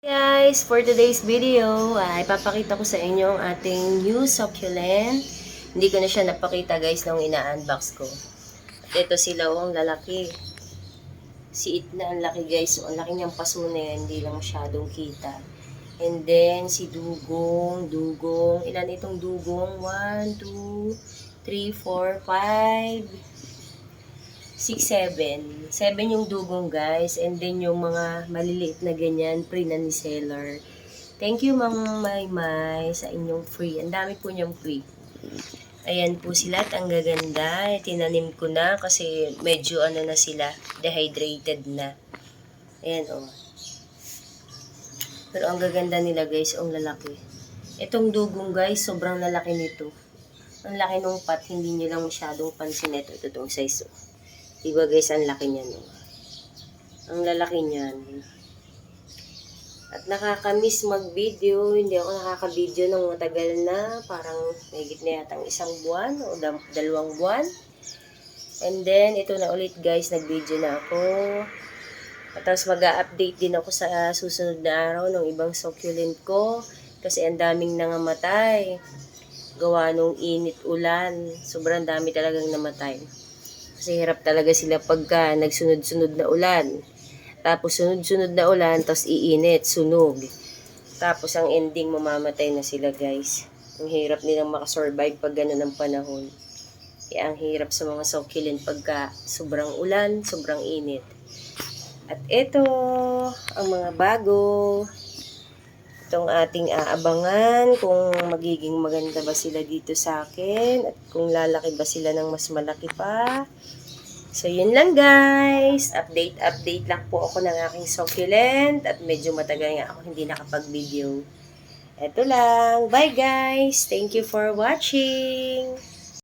Guys, for today's video, ay ipapakita ko sa inyo ang ating new succulent. Hindi ko na siya napakita guys nung ina-unbox ko. At ito sila ang lalaki. Siit na ang laki guys. So, ang laki niyang paso na yan. Hindi lang masyadong kita. And then, si dugong. Ilan itong dugong? 1, 2, 3, 4, 5, 6, 7. 7 yung dugong guys. And then yung mga maliliit na ganyan, free na ni seller. Thank you Ma'am Maymay sa inyong free. Ang dami po niyang free. Ayan po sila at ang gaganda. Tinanim ko na kasi medyo ano na sila, dehydrated na. Ayan o. Pero ang gaganda nila guys, ang lalaki. Itong dugong guys, sobrang lalaki nito. Ang laki nung pot, hindi nyo lang masyadong pansin ito. Ito itong size o. Diba guys, ang laki niyan. No? Ang lalaki niyan. At nakakamiss mag-video. Hindi ako nakaka-video ng matagal na. Parang mahigit na yata isang buwan o 2 buwan. And then, ito na ulit guys, nag-video na ako. At tapos mag-update din ako sa susunod na araw ng ibang succulent ko. Kasi ang daming nangamatay. Gawa nung init ulan. Sobrang dami talagang namatay. Kasi hirap talaga sila pagka nagsunod-sunod na ulan. Tapos sunod-sunod na ulan, tapos iinit, sunog. Tapos ang ending, mamamatay na sila guys. Ang hirap nilang makasurvive pag gano'n ang panahon. Kaya ang hirap sa mga succulent pagka sobrang ulan, sobrang init. At ito, ang mga bago. Itong ating aabangan kung magiging maganda ba sila dito sa akin at kung lalaki ba sila ng mas malaki pa. So, yun lang guys. Update lang po ako ng aking succulent at medyo matagal nga ako hindi nakapag-video. Ito lang. Bye guys. Thank you for watching.